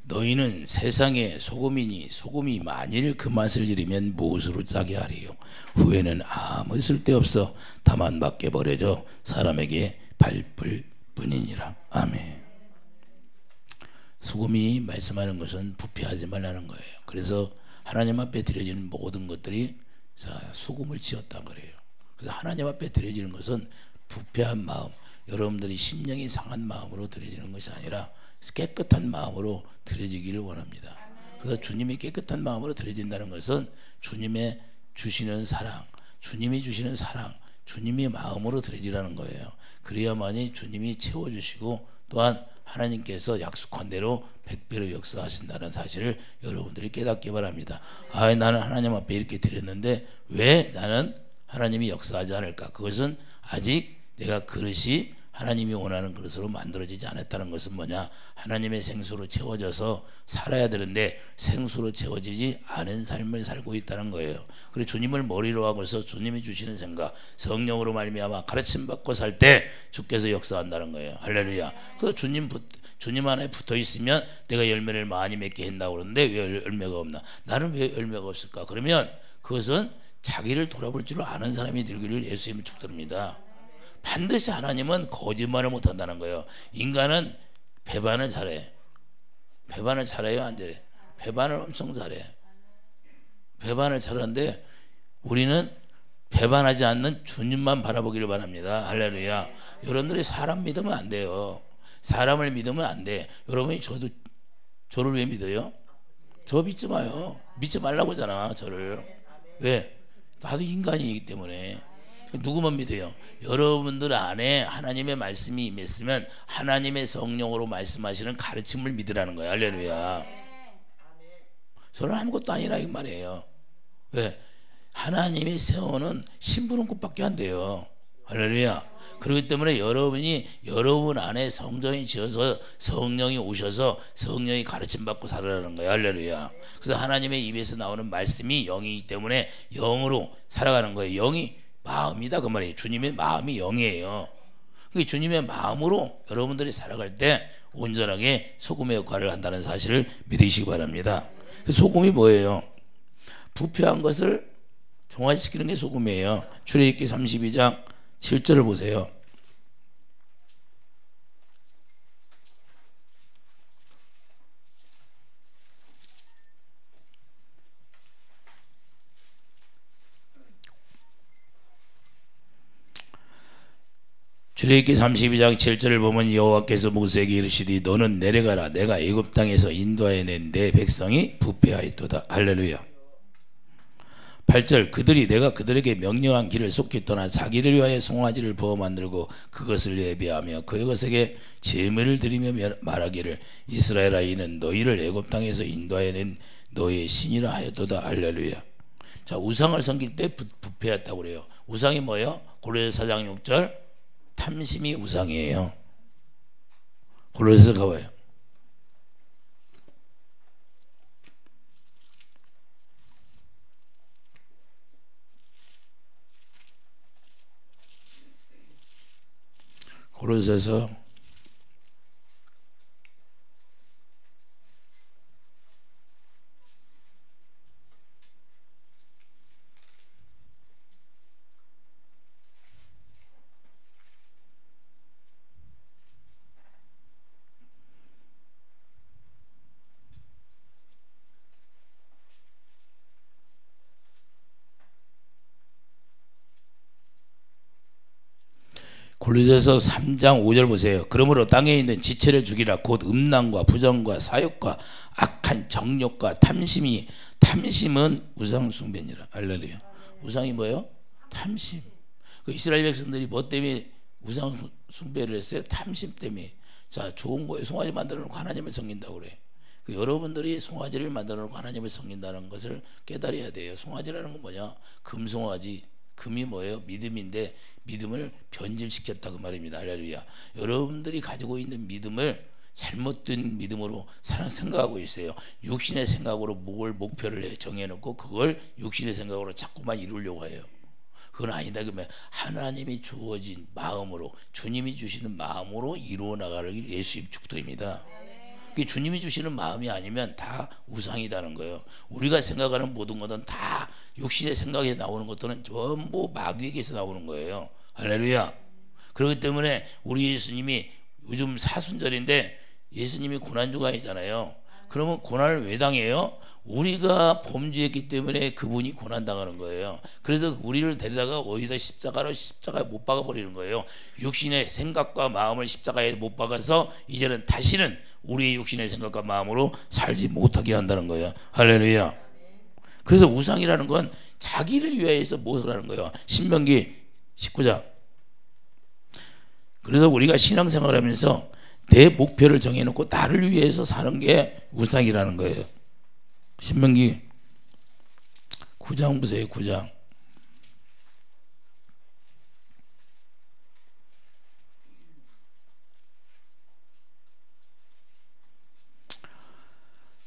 너희는 세상의 소금이니 소금이 만일 그 맛을 잃으면 무엇으로 짜게 하리요. 후에는 아무 쓸데없어 다만 밖에 버려져 사람에게 밟을 뿐이니라. 아멘. 소금이 말씀하는 것은 부패하지 말라는 거예요. 그래서 하나님 앞에 드려지는 모든 것들이 소금을 지었다 그래요. 그래서 하나님 앞에 드려지는 것은 부패한 마음, 여러분들이 심령이 상한 마음으로 드려지는 것이 아니라 깨끗한 마음으로 드려지기를 원합니다. 그래서 주님이 깨끗한 마음으로 드려진다는 것은 주님의 주시는 사랑, 주님이 주시는 사랑, 주님의 마음으로 드려지라는 거예요. 그래야만이 주님이 채워주시고 또한 하나님께서 약속한 대로 100배로 역사하신다는 사실을 여러분들이 깨닫기 바랍니다. 나는 하나님 앞에 이렇게 드렸는데 왜 나는 하나님이 역사하지 않을까? 그것은 아직 내가 그릇이 하나님이 원하는 그릇으로 만들어지지 않았다는 것은 뭐냐? 하나님의 생수로 채워져서 살아야 되는데 생수로 채워지지 않은 삶을 살고 있다는 거예요. 그리고 주님을 머리로 하고서 주님이 주시는 생각, 성령으로 말미암아 가르침 받고 살 때 주께서 역사한다는 거예요. 할렐루야. 그래서 주님 안에 붙어 있으면 내가 열매를 많이 맺게 한다고 그러는데 왜 열매가 없나? 나는 왜 열매가 없을까? 그러면 그것은 자기를 돌아볼 줄 아는 사람이 되기를 예수님을 축도합니다. 반드시 하나님은 거짓말을 못한다는 거예요. 인간은 배반을 잘해. 배반을 잘해요, 안 잘해? 배반을 엄청 잘해. 배반을 잘하는데 우리는 배반하지 않는 주님만 바라보기를 바랍니다. 할렐루야. 여러분들이 사람 믿으면 안 돼요. 사람을 믿으면 안 돼. 여러분이 저를 왜 믿어요? 저 믿지 마요. 믿지 말라고 하잖아, 저를. 왜? 나도 인간이기 때문에. 누구만 믿어요? 여러분들 안에 하나님의 말씀이 임했으면 하나님의 성령으로 말씀하시는 가르침을 믿으라는 거예요. 할렐루야. 저는 아무것도 아니라 이 말이에요. 왜? 하나님이 세우는 심부름꾼밖에 안 돼요. 할렐루야. 그렇기 때문에 여러분 안에 성전이 지어서 성령이 오셔서 성령이 가르침 받고 살아라는 거예요. 할렐루야. 그래서 하나님의 입에서 나오는 말씀이 영이기 때문에 영으로 살아가는 거예요. 영이 마음이다 그 말이에요. 주님의 마음이 영이에요. 그러니까 주님의 마음으로 여러분들이 살아갈 때 온전하게 소금의 역할을 한다는 사실을 믿으시기 바랍니다. 소금이 뭐예요? 부패한 것을 정화시키는 게 소금이에요. 출애굽기 32장 7절을 보세요. 출애굽기 32장 7절을 보면 여호와께서 모세에게 이르시되 너는 내려가라. 내가 애굽 땅에서 인도하여 낸 내 백성이 부패하였도다. 할렐루야. 8절 그들이 내가 그들에게 명령한 길을 속히 떠나 자기를 위하여 송아지를 부어 만들고 그것을 예배하며 그것에게 제물을 드리며 말하기를 이스라엘아 이는 너희를 애굽 땅에서 인도하여 낸 너희의 신이라 하였도다. 할렐루야. 자, 우상을 섬길 때 부패했다고 그래요. 우상이 뭐예요? 고린도서 4장 6절 탐심이 우상이에요. 고린도서 가봐요. 고린도서 고린도서 3장 5절 보세요. 그러므로 땅에 있는 지체를 죽이라. 곧 음란과 부정과 사욕과 악한 정욕과 탐심은 우상 숭배니라. 할렐루야. 우상이 뭐예요? 탐심. 그 이스라엘 백성들이 뭐 때문에 우상 숭배를 했어요? 탐심 때문에. 자, 좋은 거에 송아지 만들어 놓고 하나님을 섬긴다고 그래. 그 여러분들이 송아지를 만들어 놓고 하나님을 섬긴다는 것을 깨달아야 돼요. 송아지라는 건 뭐냐? 금송아지. 금이 뭐예요? 믿음인데 믿음을 변질시켰다 그 말입니다. 할렐루야. 여러분들이 가지고 있는 믿음을 잘못된 믿음으로 생각하고 있어요. 육신의 생각으로 뭘 목표를 정해놓고 그걸 육신의 생각으로 자꾸만 이루려고 해요. 그건 아니다. 그러면 하나님이 주어진 마음으로 주님이 주시는 마음으로 이루어 나가길 예수님 축도드립니다. 그게 주님이 주시는 마음이 아니면 다 우상이라는 거예요. 우리가 생각하는 모든 것은 다 육신의 생각에 나오는 것들은 전부 마귀에게서 나오는 거예요. 할렐루야. 그렇기 때문에 우리 예수님이 요즘 사순절인데 예수님이 고난주간이잖아요. 그러면 고난을 왜 당해요? 우리가 범죄했기 때문에 그분이 고난당하는 거예요. 그래서 우리를 데려다가 어디다 십자가에 못 박아버리는 거예요. 육신의 생각과 마음을 십자가에 못 박아서 이제는 다시는 우리의 육신의 생각과 마음으로 살지 못하게 한다는 거예요. 할렐루야. 그래서 우상이라는 건 자기를 위하여서 무엇을 하는 거예요. 신명기 19장. 그래서 우리가 신앙생활을 하면서 내 목표를 정해놓고 나를 위해서 사는 게 우상이라는 거예요. 신명기 9장 보세요. 9장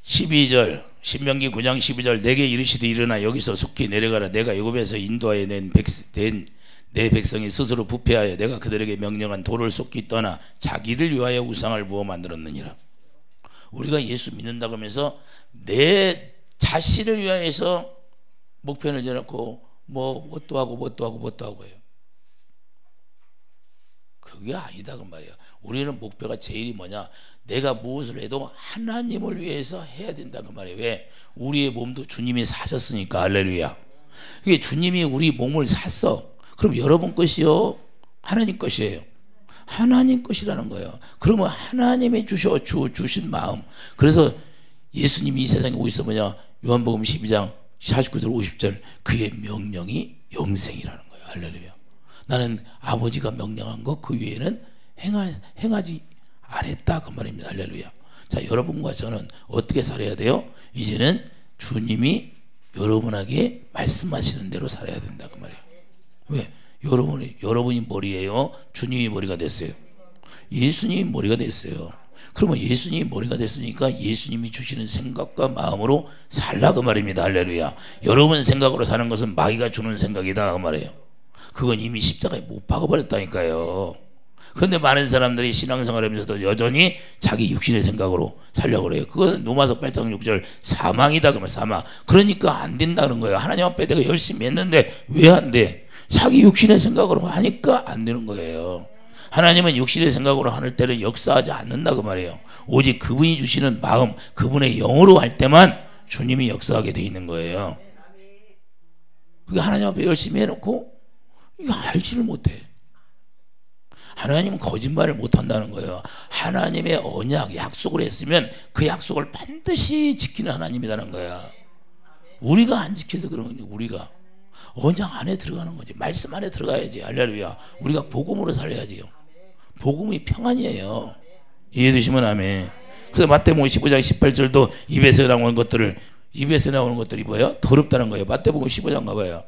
12절 신명기 9장 12절 내게 이르시되 일어나 여기서 속히 내려가라. 내가 애굽에서 인도하여 낸 내 백성이 스스로 부패하여 내가 그들에게 명령한 도를 속히 떠나 자기를 위하여 우상을 부어 만들었느니라. 우리가 예수 믿는다고 하면서 내 자신을 위하여서 목표를 정해놓고 뭣도 하고 해요. 그게 아니다 그 말이에요. 우리는 목표가 제일이 뭐냐, 내가 무엇을 해도 하나님을 위해서 해야 된다 그 말이에요. 왜? 우리의 몸도 주님이 사셨으니까. 할렐루야. 이게 주님이 우리 몸을 샀어. 그럼 여러분 것이요 하나님 것이에요. 하나님 것이라는 거예요. 그러면 하나님이 주신 마음. 그래서 예수님이 이 세상에 오셔서 뭐냐, 요한복음 12장 49절 50절 그의 명령이 영생이라는 거예요. 할렐루야. 나는 아버지가 명령한 것 그 위에는 행하지 않았다 그 말입니다. 할렐루야. 자, 여러분과 저는 어떻게 살아야 돼요? 이제는 주님이 여러분에게 말씀하시는 대로 살아야 된다 그 말이에요. 왜? 여러분이 머리예요? 주님이 머리가 됐어요? 예수님이 머리가 됐어요. 그러면 예수님이 머리가 됐으니까 예수님이 주시는 생각과 마음으로 살라 그 말입니다. 할렐루야. 여러분 생각으로 사는 것은 마귀가 주는 생각이다 그 말이에요. 그건 이미 십자가에 못 박아버렸다니까요. 그런데 많은 사람들이 신앙생활을 하면서도 여전히 자기 육신의 생각으로 살려고 그래요. 그건 로마서 8장 6절 사망이다 그러면 사망. 그러니까 안 된다는 거예요. 하나님 앞에 내가 열심히 했는데 왜 안 돼? 자기 육신의 생각으로 하니까 안 되는 거예요. 하나님은 육신의 생각으로 할 때는 역사하지 않는다 그 말이에요. 오직 그분이 주시는 마음, 그분의 영으로 할 때만 주님이 역사하게 돼 있는 거예요. 그게 하나님 앞에 열심히 해놓고 이거 알지를 못해. 하나님은 거짓말을 못한다는 거예요. 하나님의 언약, 약속을 했으면 그 약속을 반드시 지키는 하나님이라는 거야. 우리가 안 지켜서 그런 거지. 우리가 언약 안에 들어가는 거지. 말씀 안에 들어가야지. 할렐루야. 우리가 복음으로 살아야지요. 복음이 평안이에요. 이해되시면 아멘. 그래서 마태복음 15장 18절도 입에서 나오는 것들이 뭐예요? 더럽다는 거예요. 마태복음 15장 가봐요.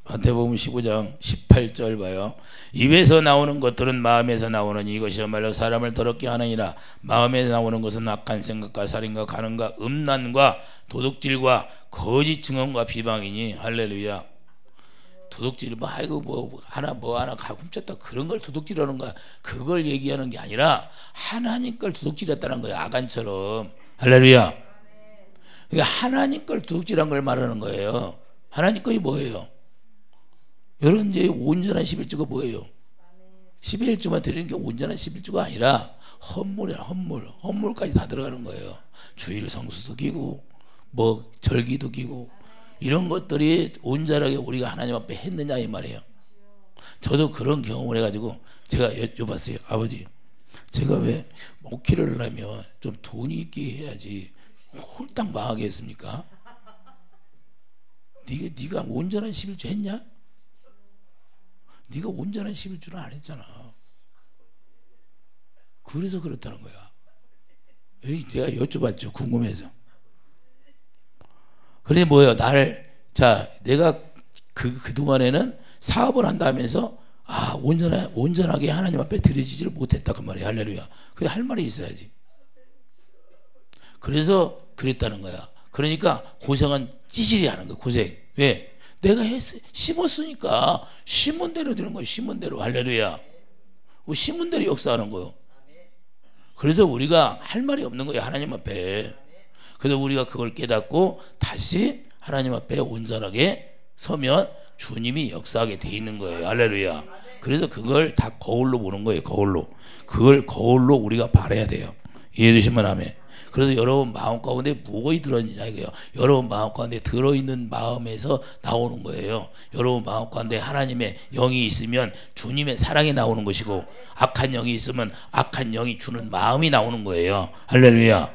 마태복음 15장 18절 봐요. 입에서 나오는 것들은 마음에서 나오느니 이것이야말로 사람을 더럽게 하느니라. 마음에서 나오는 것은 악한 생각과 살인과 간음과 음란과 도둑질과 거짓 증언과 비방이니. 할렐루야. 도둑질 뭐 하나 훔쳤다 그런 걸 도둑질하는 거야. 그걸 얘기하는 게 아니라 하나님 걸 도둑질했다는 거야. 아간처럼. 할렐루야. 그러니까 하나님 걸 도둑질한 걸 말하는 거예요. 하나님 거이 뭐예요? 여러분 이제 온전한 11조가 뭐예요? 11조만 드리는 게 온전한 11조가 아니라 헌물이야. 헌물까지 다 들어가는 거예요. 주일 성수도 기고 뭐 절기도 기고 이런 것들이 온전하게 우리가 하나님 앞에 했느냐 이 말이에요. 저도 그런 경험을 해가지고 제가 여쭤봤어요. 아버지, 제가 왜 목회를 하려면 좀 돈이 있게 해야지 홀딱 망하게 했습니까? 네가 온전한 11조 했냐? 네가 온전한 11조를 안 했잖아. 그래서 그렇다는 거야. 내가 여쭤봤죠. 궁금해서. 그래 뭐예요? 내가 그동안에는 사업을 한다면서 온전하게 하나님 앞에 드려지지를 못했다 그 말이야. 할렐루야. 그래 할 말이 있어야지. 그래서 그랬다는 거야. 그러니까 고생은 찌질이 하는 거예요. 고생. 왜? 내가 심었으니까 심은 대로 되는 거예요. 심은 대로. 할렐루야. 심은 대로 역사하는 거예요. 그래서 우리가 할 말이 없는 거예요. 하나님 앞에. 그래서 우리가 그걸 깨닫고 다시 하나님 앞에 온전하게 서면 주님이 역사하게 돼 있는 거예요. 할렐루야. 그래서 그걸 다 거울로 보는 거예요. 거울로. 그걸 거울로 우리가 바라야 돼요. 이해해 주시면 아멘. 그래서 여러분 마음 가운데 무엇이 들어있느냐 이거예요. 여러분 마음 가운데 들어있는 마음에서 나오는 거예요. 여러분 마음 가운데 하나님의 영이 있으면 주님의 사랑이 나오는 것이고, 악한 영이 있으면 악한 영이 주는 마음이 나오는 거예요. 할렐루야.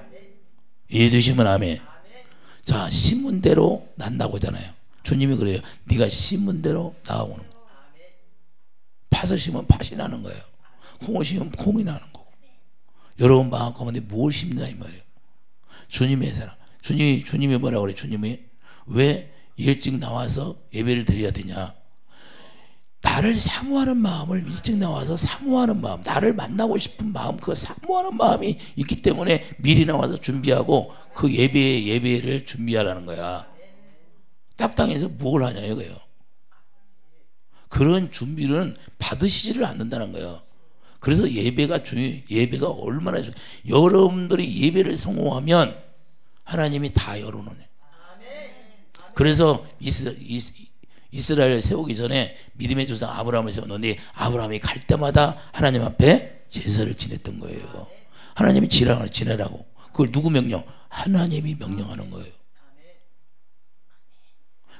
이해해 주시면 아멘. 자, 심은 대로 난다고 하잖아요. 주님이 그래요. 네가 심은 대로 나오는 거예요. 팥을 심으면 팥이 나는 거예요. 콩을 심으면 콩이 나는 거고. 여러분 마음 가운데 뭘 심냐 이 말이에요. 주님의 사랑. 주님이 뭐라고 그래? 주님이 왜 일찍 나와서 예배를 드려야 되냐? 나를 사모하는 마음을 일찍 나와서 사모하는 마음, 나를 만나고 싶은 마음, 그 사모하는 마음이 있기 때문에 미리 나와서 준비하고 그 예배를 준비하라는 거야. 딱땅해서 뭘 하냐 이거예요. 그런 준비는 받으시지를 않는다는 거예요. 그래서 예배가 얼마나 중요해요. 여러분들이 예배를 성공하면 하나님이 다 열어놓네. 그래서 이스라엘을 세우기 전에 믿음의 조상 아브라함을 세웠는데 아브라함이 갈 때마다 하나님 앞에 제사를 지냈던 거예요. 하나님이 지내라고. 그걸 누구 명령? 하나님이 명령하는 거예요.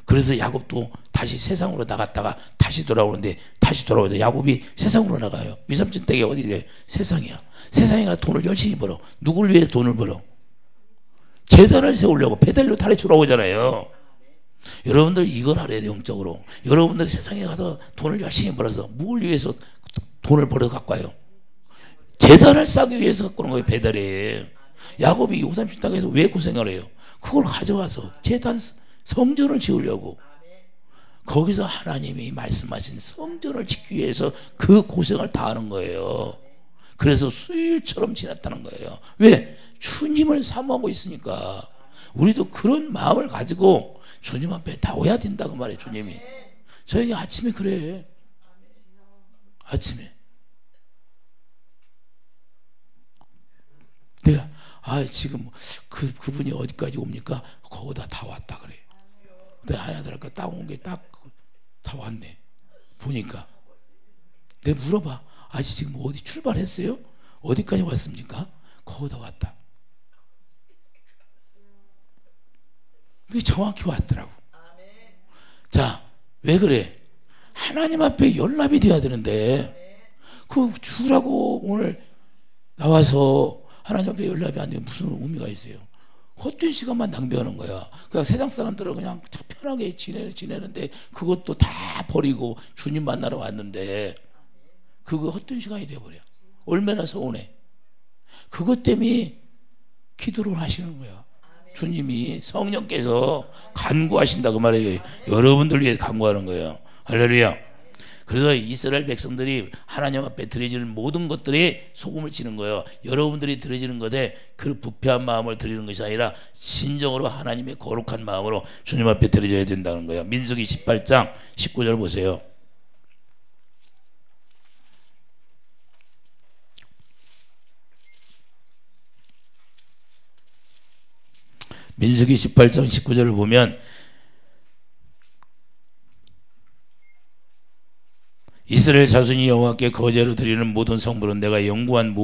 그래서 야곱도 다시 세상으로 나갔다가 다시 돌아오는데, 다시 돌아오는데 야곱이 세상으로 나가요. 위삼촌 댁이 어디래? 세상이야. 세상에 가 돈을 열심히 벌어. 누굴 위해 돈을 벌어? 재단을 세우려고 베델로 탈에 돌아오잖아요. 여러분들 이걸 알아야 돼요. 영적으로. 여러분들 세상에 가서 돈을 열심히 벌어서 뭘 위해서 돈을 벌어 갖고 와요? 재단을 쌓기 위해서 갖고 오는 거예요. 베델에. 야곱이 위삼촌 땅에서 왜 고생을 해요? 그걸 가져와서 재단 성전을 지으려고. 거기서 하나님이 말씀하신 성전을 짓기 위해서 그 고생을 다 하는 거예요. 그래서 수일처럼 지났다는 거예요. 왜? 주님을 사모하고 있으니까. 우리도 그런 마음을 가지고 주님 앞에 나와야 된다고 말해. 주님이 저에게 아침에 그래. 아침에 내가 지금 그분이 어디까지 옵니까? 거기다 다 왔다 그래. 내가 하나들할까 딱 온 게 딱 다 왔네. 보니까 내가 물어봐. 아직 지금 어디 출발했어요? 어디까지 왔습니까? 거기다 왔다. 그게 정확히 왔더라고. 자, 왜 그래? 하나님 앞에 연락이 돼야 되는데 그 주라고 오늘 나와서 하나님 앞에 연락이 안 되면 무슨 의미가 있어요? 헛된 시간만 낭비하는 거야. 그냥 세상 사람들은 그냥 편하게 지내는데 그것도 다 버리고 주님 만나러 왔는데 그거 헛된 시간이 돼버려. 얼마나 서운해. 그것 때문에 기도를 하시는 거야. 주님이 성령께서 간구하신다고 말해요. 여러분들 위해 간구하는 거예요. 할렐루야. 그래서 이스라엘 백성들이 하나님 앞에 드려지는 모든 것들이 소금을 치는 거예요. 여러분들이 드려지는 것에 그 부패한 마음을 드리는 것이 아니라 진정으로 하나님의 거룩한 마음으로 주님 앞에 드려져야 된다는 거예요. 민수기 18장 19절 보세요. 민수기 18장 19절을 보면 이스라엘 자손이 여호와께 거제로 드리는 모든 성물은 내가 영구한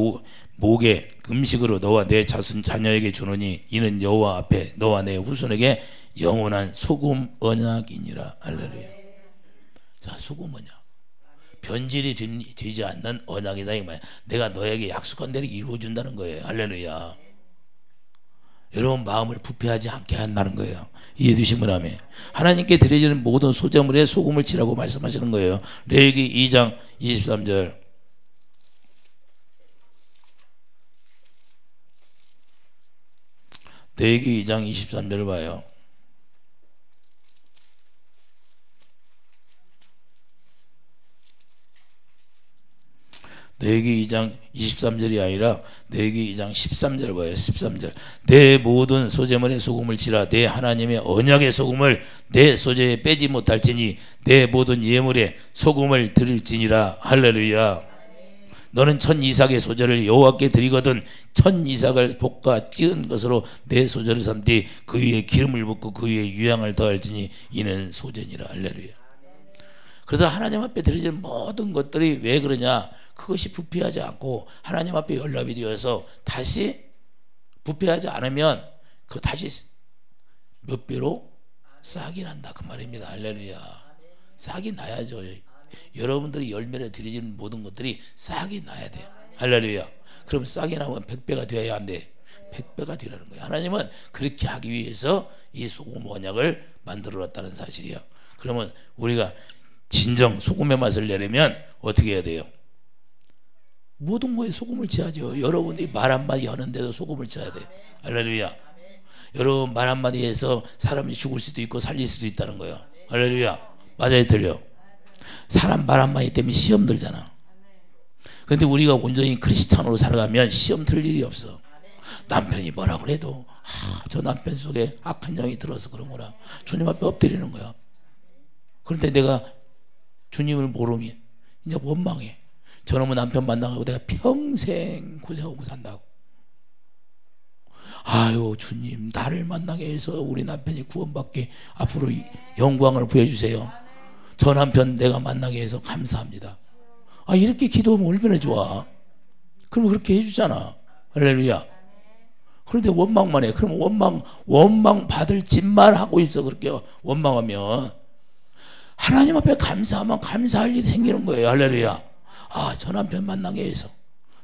목의 음식으로 너와 내 자손 자녀에게 주노니 이는 여호와 앞에 너와 내 후손에게 영원한 소금 언약이니라. 할렐루야. 자, 소금 언약. 변질이 되지 않는 언약이다 이 말이야. 내가 너에게 약속한 대로 이루어준다는 거예요. 할렐루야. 여러분 마음을 부패하지 않게 한다는 거예요. 이해해 주시면 아멘. 하나님께 드려지는 모든 소재물에 소금을 치라고 말씀하시는 거예요. 레위기 2장 23절. 레위기 2장 23절을 봐요. 레위기 2장 23절이 아니라 레위기 2장 13절 봐요. 13절. 내 모든 소재물에 소금을 치라. 내 하나님의 언약의 소금을 내 소재에 빼지 못할지니 내 모든 예물에 소금을 드릴지니라. 할렐루야. 너는 천 이삭의 소재를 여호와께 드리거든 천 이삭을 볶아 찌은 것으로 내 소재를 삼되 그 위에 기름을 붓고 그 위에 유향을 더할지니 이는 소재니라. 할렐루야. 그래서 하나님 앞에 드려지는 모든 것들이 왜 그러냐, 그것이 부패하지 않고 하나님 앞에 연락이 되어서 다시 부패하지 않으면 그 다시 몇 배로 싹이 난다 그 말입니다. 할렐루야. 싹이 나야죠. 여러분들이 열매를 드리는 모든 것들이 싹이 나야 돼요. 할렐루야. 그럼 싹이 나면 100배가 되어야 안 돼. 100배가 되라는 거예요. 하나님은 그렇게 하기 위해서 이 소금 언약을 만들어놨다는 사실이에요. 그러면 우리가 진정 소금의 맛을 내려면 어떻게 해야 돼요? 모든 거에 소금을 쳐야죠. 여러분들이 말 한마디 하는데도 소금을 쳐야 돼. 할렐루야. 여러분 말 한마디 해서 사람이 죽을 수도 있고 살릴 수도 있다는 거예요. 할렐루야. 맞아요, 틀려? 사람 말 한마디 때문에 시험 들잖아. 근데 우리가 온전히 크리스찬으로 살아가면 시험 들 일이 없어. 남편이 뭐라 그래도 저 남편 속에 악한 영이 들어서 그런 거라 주님 앞에 엎드리는 거야. 그런데 내가 주님을 모르면 이제 원망해. 저놈의 남편 만나고 내가 평생 고생하고 산다고. 아유 주님 나를 만나게 해서 우리 남편이 구원받게 앞으로 영광을 부여주세요. 저 남편 내가 만나게 해서 감사합니다. 아 이렇게 기도하면 얼마나 좋아. 그럼 그렇게 해주잖아. 할렐루야. 그런데 원망만 해. 그러면 원망 받을 짓만 하고 있어. 그렇게 원망하면 하나님 앞에 감사하면 감사할 일이 생기는 거예요. 할렐루야. 아 저 남편 만나게 해서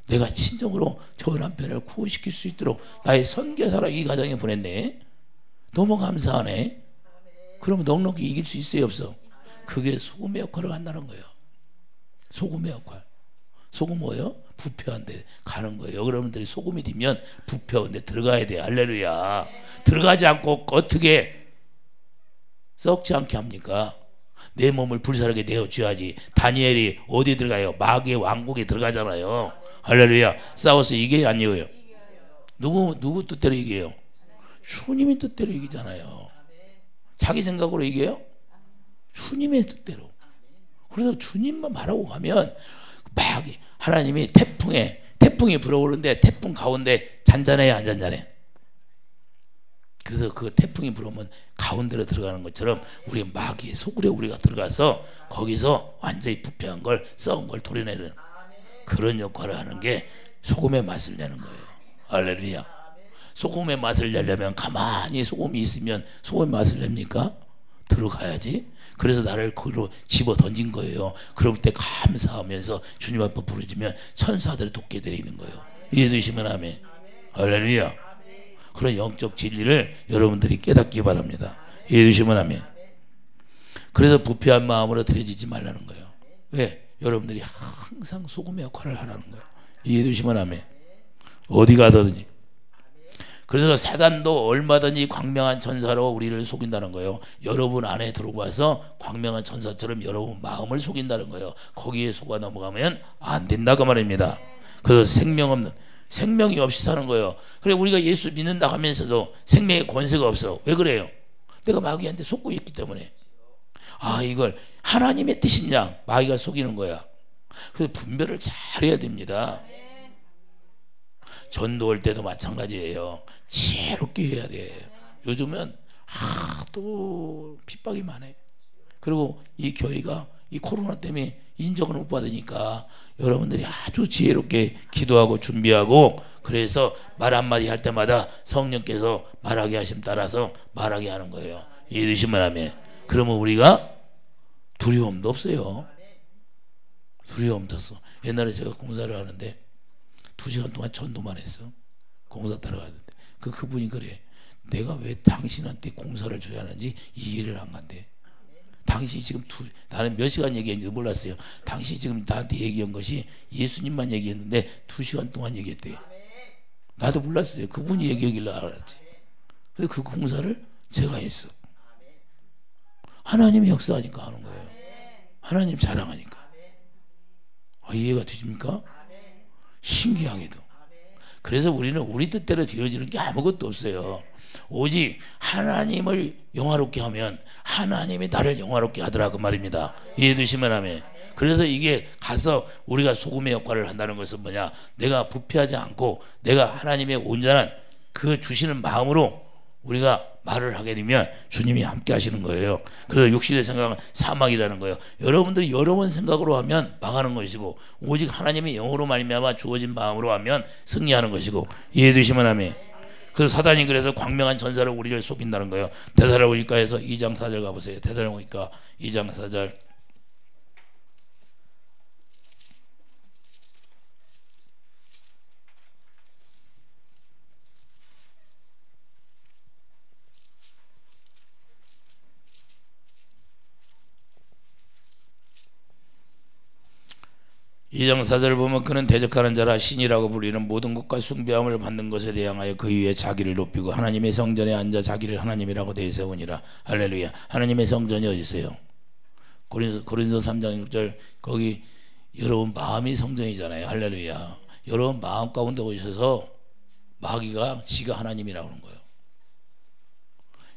내가 친정으로 저 남편을 구원시킬 수 있도록 나의 선교사로 이 가정에 보냈네. 너무 감사하네. 그러면 넉넉히 이길 수 있어요, 없어? 그게 소금의 역할을 한다는 거예요. 소금의 역할. 소금 뭐예요? 부패한데 가는 거예요. 여러분들이 소금이 되면 부패한데 들어가야 돼. 할렐루야. 들어가지 않고 어떻게 썩지 않게 합니까? 내 몸을 불살하게 내어줘야지. 다니엘이 어디 들어가요? 마귀의 왕국에 들어가잖아요. 할렐루야. 싸워서 이겨요, 안 이겨요? 누구 뜻대로 이겨요? 주님의 뜻대로 이기잖아요. 자기 생각으로 이겨요? 주님의 뜻대로. 그래서 주님만 말하고 가면 막 하나님이 태풍이 불어오는데 태풍 가운데 잔잔해요, 안 잔잔해? 그래서 그 태풍이 불어오면 가운데로 들어가는 것처럼 우리 마귀의 소굴에 우리가 들어가서 거기서 완전히 부패한 걸 썩은 걸 도려내는 그런 역할을 하는 게 소금의 맛을 내는 거예요. 할렐루야. 소금의 맛을 내려면 가만히 소금이 있으면 소금의 맛을 냅니까? 들어가야지. 그래서 나를 거기로 집어 던진 거예요. 그럴 때 감사하면서 주님 앞에 부르짖으면 천사들이 돕게 되는 거예요. 이해되시면 아멘. 할렐루야. 그런 영적 진리를 여러분들이 깨닫기 바랍니다. 이해되시면 아멘. 그래서 부패한 마음으로 드려지지 말라는 거예요. 왜? 여러분들이 항상 소금의 역할을 하라는 거예요. 이해되시면 아멘. 어디 가든지. 그래서 사단도 얼마든지 광명한 천사로 우리를 속인다는 거예요. 여러분 안에 들어와서 광명한 천사처럼 여러분 마음을 속인다는 거예요. 거기에 속아 넘어가면 안 된다고 말입니다. 그래서 생명이 없이 사는 거예요. 그래 우리가 예수 믿는다 하면서도 생명의 권세가 없어. 왜 그래요? 내가 마귀한테 속고 있기 때문에. 아 이걸 하나님의 뜻이냐 마귀가 속이는 거야. 그래서 분별을 잘해야 됩니다. 전도할 때도 마찬가지예요. 지혜롭게 해야 돼. 요즘은 또 핍박이 많아요. 그리고 이 교회가 이 코로나 때문에 인정을 못 받으니까 여러분들이 아주 지혜롭게 기도하고 준비하고 그래서 말 한마디 할 때마다 성령께서 말하게 하심 따라서 말하게 하는 거예요. 이해되시면 하면. 그러면 우리가 두려움도 없어요. 두려움 없었어. 옛날에 제가 공사를 하는데 2시간 동안 전도만 했어. 공사 따라가는데 그분이 그래. 내가 왜 당신한테 공사를 줘야 하는지 이해를 안 간대. 당신이 지금 나는 몇 시간 얘기했는지 몰랐어요. 당신이 지금 나한테 얘기한 것이 예수님만 얘기했는데 2시간 동안 얘기했대. 나도 몰랐어요. 그분이 얘기하길래 알았지. 그래서 그 공사를 제가 했어. 하나님이 역사하니까 하는 거예요. 하나님 자랑하니까. 이해가 되십니까? 신기하게도. 그래서 우리는 우리 뜻대로 되어지는 게 아무것도 없어요. 오직 하나님을 영화롭게 하면 하나님이 나를 영화롭게 하더라 그 말입니다. 이해되시면 아멘. 그래서 이게 가서 우리가 소금의 역할을 한다는 것은 뭐냐, 내가 부패하지 않고 내가 하나님의 온전한 그 주시는 마음으로 우리가 말을 하게 되면 주님이 함께 하시는 거예요. 그래서 육신의 생각은 사망이라는 거예요. 여러분들이 여러 번 생각으로 하면 망하는 것이고, 오직 하나님의 영으로 말미암아 주어진 마음으로 하면 승리하는 것이고. 이해되시면 아멘. 그래서 사단이 그래서 광명한 전사로 우리를 속인다는 거예요. 데살로니가에서 2장 4절 가보세요. 데살로니가 2장 4절. 이 장 4절 보면 그는 대적하는 자라 신이라고 불리는 모든 것과 숭배함을 받는 것에 대항하여 그 위에 자기를 높이고 하나님의 성전에 앉아 자기를 하나님이라고 내세우니라. 할렐루야. 하나님의 성전이 어디 있어요? 고린도 3장 6절 거기 여러분 마음이 성전이잖아요. 할렐루야. 여러분 마음 가운데 오셔서 마귀가 지가 하나님이라고 하는 거예요.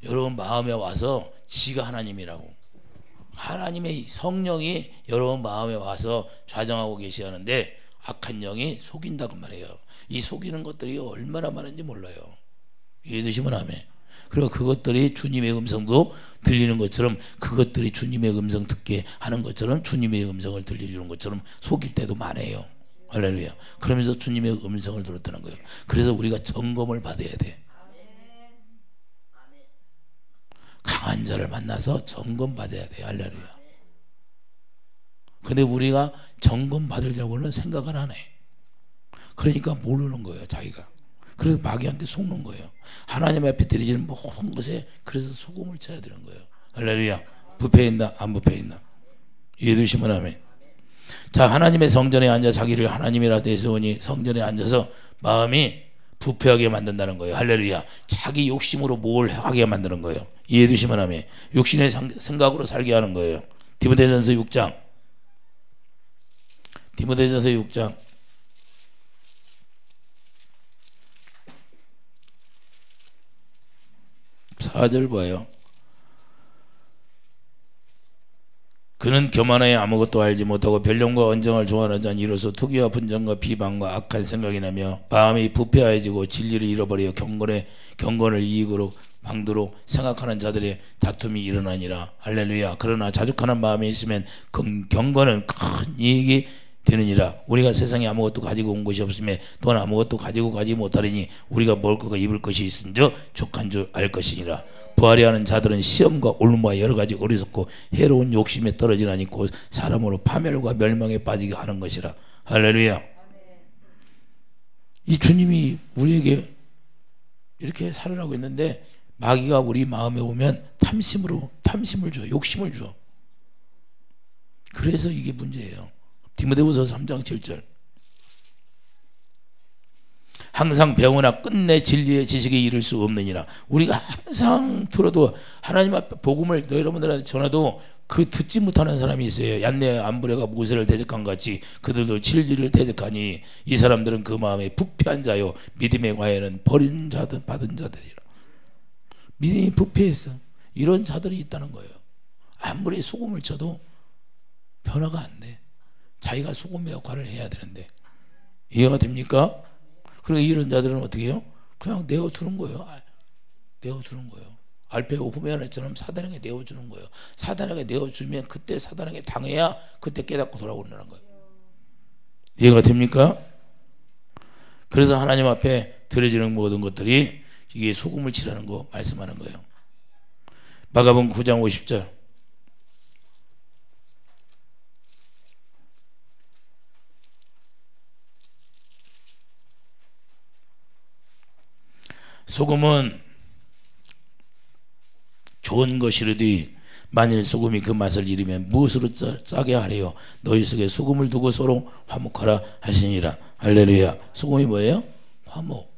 여러분 마음에 와서 지가 하나님이라고. 하나님의 성령이 여러분 마음에 와서 좌정하고 계시는데 악한 영이 속인다고 말해요. 이 속이는 것들이 얼마나 많은지 몰라요. 이해되시면 아멘. 그리고 그것들이 주님의 음성도 들리는 것처럼, 그것들이 주님의 음성 듣게 하는 것처럼, 주님의 음성을 들려주는 것처럼 속일 때도 많아요. 할렐루야. 그러면서 주님의 음성을 들었다는 거예요. 그래서 우리가 점검을 받아야 돼. 강한 자를 만나서 점검 받아야 돼요. 할렐루야. 근데 우리가 점검 받으려고는 생각을 안 해. 그러니까 모르는 거예요, 자기가. 그래서 마귀한테 속는 거예요. 하나님 앞에 드리지는 모든 것에 그래서 소금을 쳐야 되는 거예요. 할렐루야. 부패 있나 안 부패 있나? 이해되시면 아멘. 자, 하나님의 성전에 앉아 자기를 하나님이라 내세우니, 성전에 앉아서 마음이 부패하게 만든다는 거예요. 할렐루야. 자기 욕심으로 뭘 하게 만드는 거예요. 이해되시면 아멘. 육신의 생각으로 살게 하는 거예요. 디모데전서 6장 4절 봐요. 그는 교만하여 아무것도 알지 못하고 변론과 언정을 좋아하는 자는 이로써 투기와 분정과 비방과 악한 생각이 나며 마음이 부패하여지고 진리를 잃어버려 경건을 이익으로 방도로 생각하는 자들의 다툼이 일어나니라. 할렐루야. 그러나 자족하는 마음이 있으면 경건은 큰 이익이 되느니라. 우리가 세상에 아무것도 가지고 온 것이 없으며 또한 아무것도 가지고 가지 못하리니 우리가 먹을 것과 입을 것이 있은즉 족한 줄 알 것이니라. 부하려 하는 자들은 시험과 올무와 여러 가지 어리석고 해로운 욕심에 떨어지나니 곧 사람으로 파멸과 멸망에 빠지게 하는 것이라. 할렐루야. 이 주님이 우리에게 이렇게 살으라고 했는데 마귀가 우리 마음에 오면 탐심을 줘, 욕심을 줘. 그래서 이게 문제예요. 디모데후서 3장 7절. 항상 배우나 끝내 진리의 지식에 이를 수 없느니라. 우리가 항상 들어도 하나님 앞에 복음을 여러분들한테 전해도 그 듣지 못하는 사람이 있어요. 얀네 안브레가 모세를 대적한 같이 그들도 진리를 대적하니 이 사람들은 그 마음에 부패한 자요 믿음의 과에는 버린 자들 받은 자들이라. 믿음이 부패했어. 이런 자들이 있다는 거예요. 아무리 소금을 쳐도 변화가 안 돼. 자기가 소금의 역할을 해야 되는데. 이해가 됩니까? 그리고 이런 자들은 어떻게 해요? 그냥 내어두는 거예요. 내어두는 거예요. 알페오 후메아처럼 사단에게 내어주는 거예요. 사단에게 내어주면 그때 사단에게 당해야 그때 깨닫고 돌아오는 거예요. 이해가 됩니까? 그래서 하나님 앞에 드려지는 모든 것들이 이게 소금을 치라는 거 말씀하는 거예요. 마가복음 9장 50절. 소금은 좋은 것이르되 만일 소금이 그 맛을 잃으면 무엇으로 짜게 하래요? 너희 속에 소금을 두고 서로 화목하라 하시니라. 할렐루야. 소금이 뭐예요? 화목.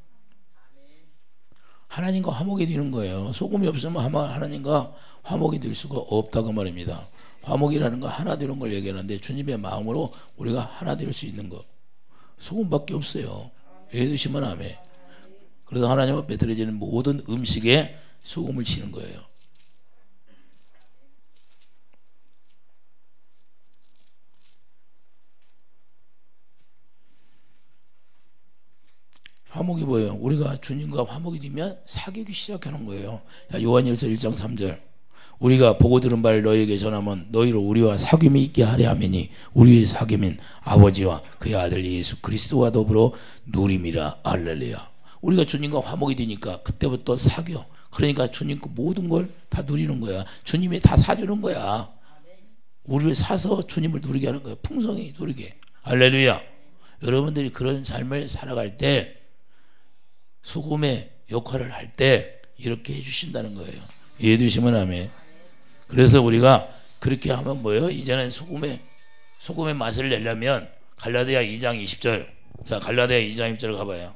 하나님과 화목이 되는 거예요. 소금이 없으면 하나님과 화목이 될 수가 없다고 말입니다. 화목이라는 거 하나 되는 걸 얘기하는데 주님의 마음으로 우리가 하나 될 수 있는 거. 소금밖에 없어요. 예를 드시면 아멘. 그래서 하나님 앞에 드려지는 모든 음식에 소금을 치는 거예요. 화목이 뭐예요? 우리가 주님과 화목이 되면 사귀기 시작하는 거예요. 요한일서 1장 3절 우리가 보고 들은 바를 너희에게 전하면 너희로 우리와 사귐이 있게 하려 하매니 우리의 사귐인 아버지와 그의 아들 예수 그리스도와 더불어 누림이라. 할렐루야. 우리가 주님과 화목이 되니까 그때부터 사귀어. 그러니까 주님 그 모든 걸 다 누리는 거야. 주님이 다 사주는 거야. 우리를 사서 주님을 누리게 하는 거야. 풍성히 누리게. 할렐루야. 여러분들이 그런 삶을 살아갈 때 소금의 역할을 할 때 이렇게 해주신다는 거예요. 이해해 주시면 아멘. 그래서 우리가 그렇게 하면 뭐예요? 이제는 소금의 맛을 내려면 갈라디아 2장 20절. 자, 갈라디아 2장 20절 가봐요.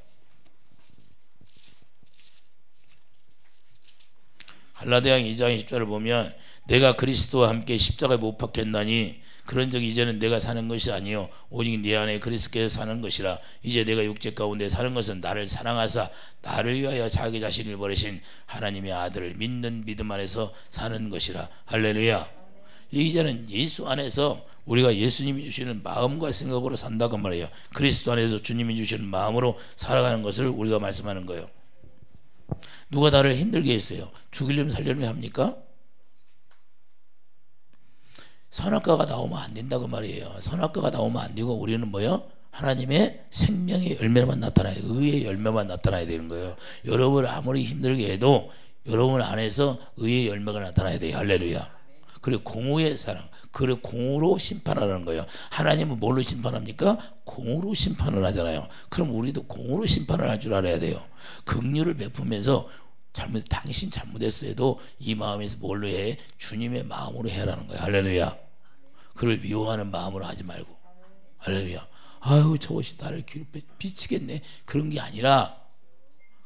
갈라디아 2장 20절을 보면 내가 그리스도와 함께 십자가에 못 박혔나니 그런즉 이제는 내가 사는 것이 아니요 오직 내 안에 그리스도께서 사는 것이라. 이제 내가 육체 가운데 사는 것은 나를 사랑하사 나를 위하여 자기 자신을 버리신 하나님의 아들을 믿는 믿음 안에서 사는 것이라. 할렐루야. 이제는 예수 안에서 우리가 예수님이 주시는 마음과 생각으로 산다고 말이에요. 그리스도 안에서 주님이 주시는 마음으로 살아가는 것을 우리가 말씀하는 거예요. 누가 나를 힘들게 했어요? 죽이려면 살려면 합니까? 선악과가 나오면 안 된다고 말이에요. 선악과가 나오면 안 되고 우리는 뭐요? 하나님의 생명의 열매만 나타나야 돼요. 의의 열매만 나타나야 되는 거예요. 여러분을 아무리 힘들게 해도 여러분 안에서 의의 열매가 나타나야 돼요. 할렐루야. 그리고 공의의 사랑, 그리고 공으로 심판하는 거예요. 하나님은 뭘로 심판합니까? 공으로 심판을 하잖아요. 그럼 우리도 공으로 심판을 할 줄 알아야 돼요. 긍휼을 베푸면서 당신 잘못했어도 이 마음에서 뭘로 해? 주님의 마음으로 해라는 거예요. 할렐루야. 그를 미워하는 마음으로 하지 말고. 할렐루야. 아유 저것이 나를 괴롭혀 비치겠네. 그런 게 아니라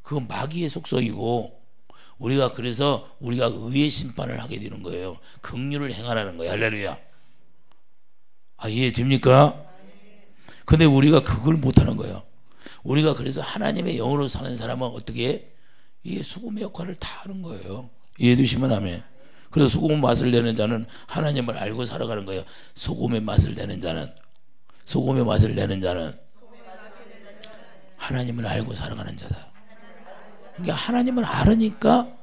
그건 마귀의 속성이고 우리가 그래서 우리가 의의 심판을 하게 되는 거예요. 긍휼을 행하라는 거예요. 할렐루야. 아 이해됩니까? 근데 우리가 그걸 못하는 거예요. 우리가 그래서 하나님의 영으로 사는 사람은 어떻게 해? 이게 소금의 역할을 다 하는 거예요. 이해해 주시면 아멘. 그래서 소금의 맛을 내는 자는 하나님을 알고 살아가는 거예요. 소금의 맛을 내는 자는 하나님을 알고 살아가는 자다. 그러니까 하나님을 알으니까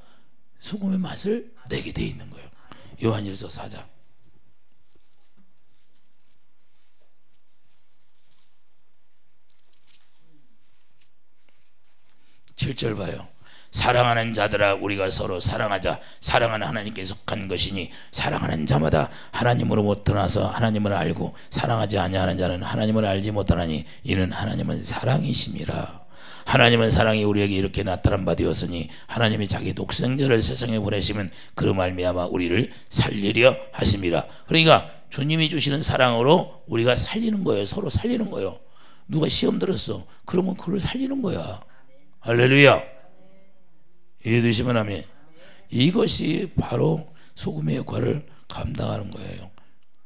소금의 맛을 내게 돼 있는 거예요. 요한일서 4장 7절 봐요. 사랑하는 자들아 우리가 서로 사랑하자. 사랑은 하나님께 속한 것이니 사랑하는 자마다 하나님으로부터 나서 하나님을 알고 사랑하지 아니하는 자는 하나님을 알지 못하나니 이는 하나님은 사랑이심이라. 하나님은 사랑이 우리에게 이렇게 나타난 바 되었으니 하나님이 자기 독생자를 세상에 보내시면 그로 말미암아 우리를 살리려 하심이라. 그러니까 주님이 주시는 사랑으로 우리가 살리는 거예요. 서로 살리는 거예요. 누가 시험 들었어 그러면 그걸 살리는 거야. 할렐루야. 이해되시면 아멘. 이것이 바로 소금의 역할을 감당하는 거예요.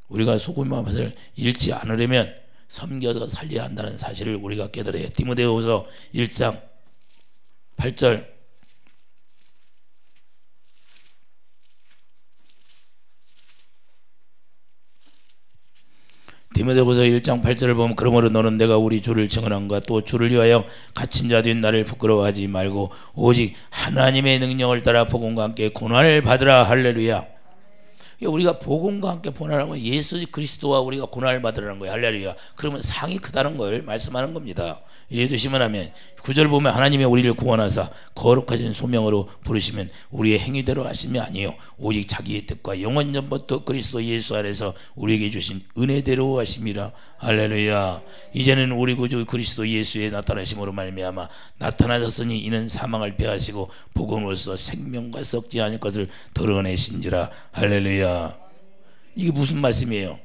우리가 소금의 맛을 잃지 않으려면 섬겨서 살려야 한다는 사실을 우리가 깨달아야 해요. 디모데후서 1장 8절 디모데후서 1장 8절을 보면 그러므로 너는 내가 우리 주를 증언함과 또 주를 위하여 갇힌 자 된 나를 부끄러워하지 말고 오직 하나님의 능력을 따라 복음과 함께 고난을 받으라. 할렐루야. 우리가 복음과 함께 고난하면 예수 그리스도와 우리가 고난을 받으라는 거예요. 할렐루야. 그러면 상이 크다는 걸 말씀하는 겁니다. 이해되시면 하면 9절 보면 하나님의 우리를 구원하사 거룩하신 소명으로 부르시면 우리의 행위대로 하심이 아니요 오직 자기의 뜻과 영원전부터 그리스도 예수 안에서 우리에게 주신 은혜대로 하심이라. 할렐루야. 이제는 우리 구주 그리스도 예수의 나타나심으로 말미암아 나타나셨으니 이는 사망을 패하시고 복음으로써 생명과 썩지 않을 것을 드러내신지라. 할렐루야. 이게 무슨 말씀이에요?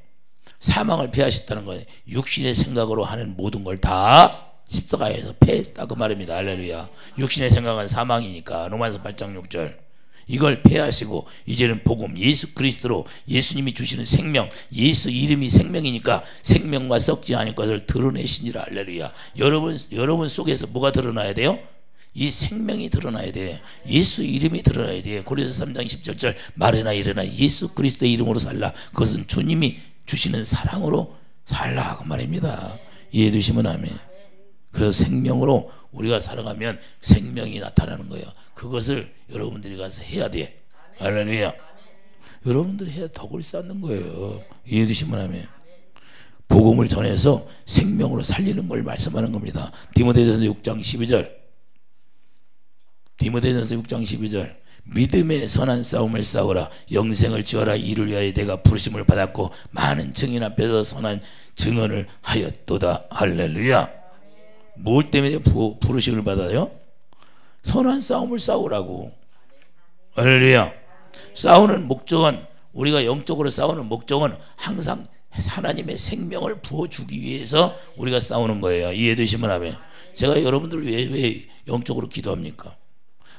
사망을 패하셨다는 거예요. 육신의 생각으로 하는 모든 걸 다 십자가에서 패했다 그 말입니다. 할렐루야. 육신의 생각은 사망이니까. 로마서 8장 6절 이걸 폐하시고 이제는 복음 예수 그리스도로 예수님이 주시는 생명, 예수 이름이 생명이니까 생명과 썩지 않을 것을 드러내시니라. 할렐루야. 여러분 속에서 뭐가 드러나야 돼요? 이 생명이 드러나야 돼. 예수 이름이 드러나야 돼. 고린도서 3장 17절 말해나 이래나 예수 그리스도의 이름으로 살라. 그것은 주님이 주시는 사랑으로 살라 그 말입니다. 이해해 주시면 아멘. 그래서 생명으로 우리가 살아가면 생명이 나타나는 거예요. 그것을 여러분들이 가서 해야 돼. 할렐루야. 여러분들이 해야 덕을 쌓는 거예요. 이해해 주시면 아멘. 복음을 전해서 생명으로 살리는 걸 말씀하는 겁니다. 디모데전서 6장 12절 디모데전서 6장 12절 믿음의 선한 싸움을 싸우라. 영생을 지어라. 이를 위하여 내가 부르심을 받았고 많은 증인 앞에서 선한 증언을 하였도다. 할렐루야. 뭘 때문에 부르심을 받아요? 선한 싸움을 싸우라고. 할렐루야. 싸우는 목적은, 우리가 영적으로 싸우는 목적은 항상 하나님의 생명을 부어주기 위해서 우리가 싸우는 거예요. 이해되시면 아멘. 제가 여러분들 왜 영적으로 기도합니까?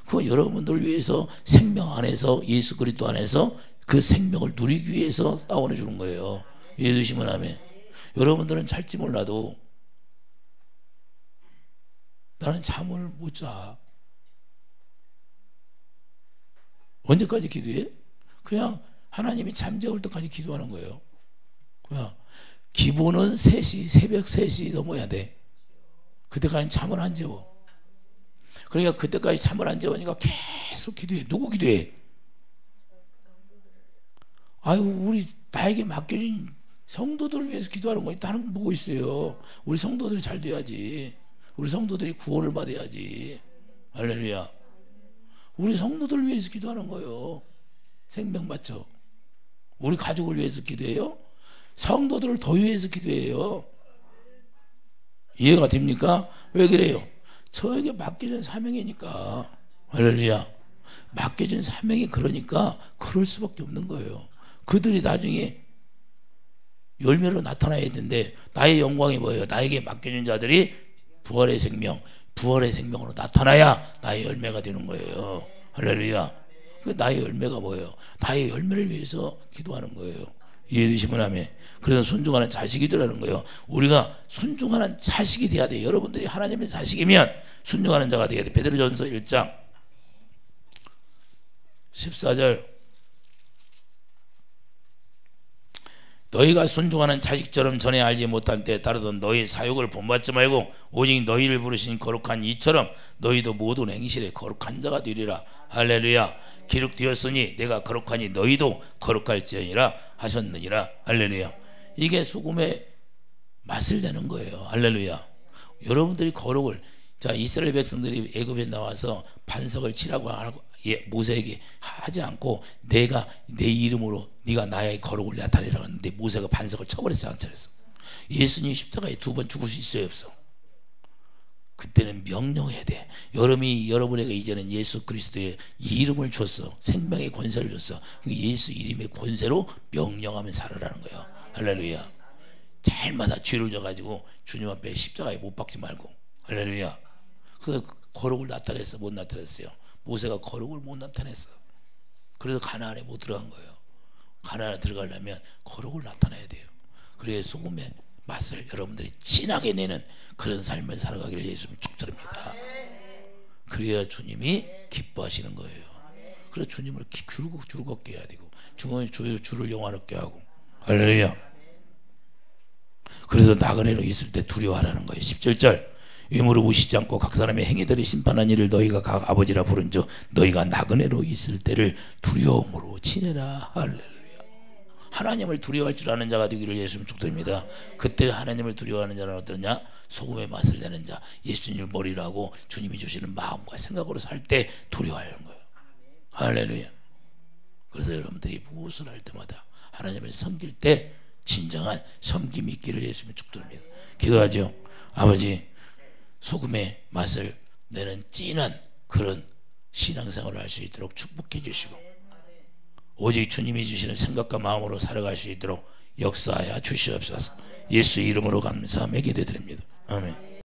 그 여러분들 위해서 생명 안에서, 예수 그리스도 안에서 그 생명을 누리기 위해서 싸워 주는 거예요. 이해되시면 아멘. 여러분들은 잘지 몰라도 나는 잠을 못 자. 언제까지 기도해? 그냥 하나님이 잠재울 때까지 기도하는 거예요. 그냥 기본은 3시, 새벽 3시 넘어야 돼. 그때까지 잠을 안 재워. 그러니까 그때까지 잠을 안 재우니까 계속 기도해. 누구 기도해? 아유, 우리 나에게 맡겨진 성도들을 위해서 기도하는 거지. 다른 거 보고 있어요. 우리 성도들이 잘 돼야지. 우리 성도들이 구원을 받아야지. 할렐루야. 우리 성도들을 위해서 기도하는 거예요. 생명 받죠. 우리 가족을 위해서 기도해요. 성도들을 더 위해서 기도해요. 이해가 됩니까? 왜 그래요? 저에게 맡겨진 사명이니까. 할렐루야. 맡겨진 사명이 그러니까 그럴 수밖에 없는 거예요. 그들이 나중에 열매로 나타나야 되는데, 나의 영광이 뭐예요? 나에게 맡겨진 자들이 부활의 생명으로 나타나야 나의 열매가 되는 거예요. 할렐루야. 나의 열매가 뭐예요? 나의 열매를 위해서 기도하는 거예요. 이해되시면 아멘. 그래서 순종하는 자식이 되라는 거예요. 우리가 순종하는 자식이 돼야 돼요. 여러분들이 하나님의 자식이면 순종하는 자가 돼야 돼. 베드로전서 1장 14절 너희가 순종하는 자식처럼 전에 알지 못할 때 다르던 너희 사욕을 본받지 말고 오직 너희를 부르신 거룩한 이처럼 너희도 모든 행실에 거룩한 자가 되리라. 할렐루야. 기록되었으니 내가 거룩하니 너희도 거룩할지니라 하셨느니라. 할렐루야. 이게 소금의 맛을 내는 거예요. 할렐루야. 여러분들이 거룩을, 자, 이스라엘 백성들이 애굽에 나와서 반석을 치라고 하고 모세에게 하지 않고 내가 내 이름으로 네가 나의 거룩을 나타내라고 하는데 모세가 반석을 쳐버렸어. 안 차렸어. 예수님 십자가에 2번 죽을 수 있어요, 없어? 그때는 명령해야 돼. 여러분에게 이제는 예수 그리스도의 이름을 줬어. 생명의 권세를 줬어. 예수 이름의 권세로 명령하면 살아라는 거예요. 할렐루야. 잘마다 죄를 져가지고 주님 앞에 십자가에 못 박지 말고. 할렐루야. 그래서 거룩을 나타냈어, 못 나타냈어요? 모세가 거룩을 못 나타냈어. 그래서 가나안에 못 들어간 거예요. 가나안에 들어가려면 거룩을 나타내야 돼요. 그래서 소금의 맛을 여러분들이 진하게 내는 그런 삶을 살아가기를 예수님 축복드립니다. 그래야 주님이 기뻐하시는 거예요. 그래서 주님을 즐겁게 해야 되고 주를 영화롭게 하고. 할렐루야. 그래서 나그네로 있을 때 두려워하라는 거예요. 17절 의무로 무시지 않고 각 사람의 행위들이 심판한 일을 너희가 각 아버지라 부른즉 너희가 나그네로 있을 때를 두려움으로 지내라. 할렐루야. 하나님을 두려워할 줄 아는 자가 되기를 예수님 축복드립니다. 그때 하나님을 두려워하는 자는 어떠냐? 소금의 맛을 내는 자, 예수님을 머리로 하고 주님이 주시는 마음과 생각으로 살 때 두려워하는 거예요. 할렐루야. 그래서 여러분들이 무엇을 할 때마다 하나님을 섬길 때 진정한 섬김이 있기를 예수님 축복드립니다. 기도하죠. 아버지, 소금의 맛을 내는 진한 그런 신앙생활을 할 수 있도록 축복해 주시고 오직 주님이 주시는 생각과 마음으로 살아갈 수 있도록 역사하여 주시옵소서. 예수 이름으로 감사하며 기도드립니다. 아멘.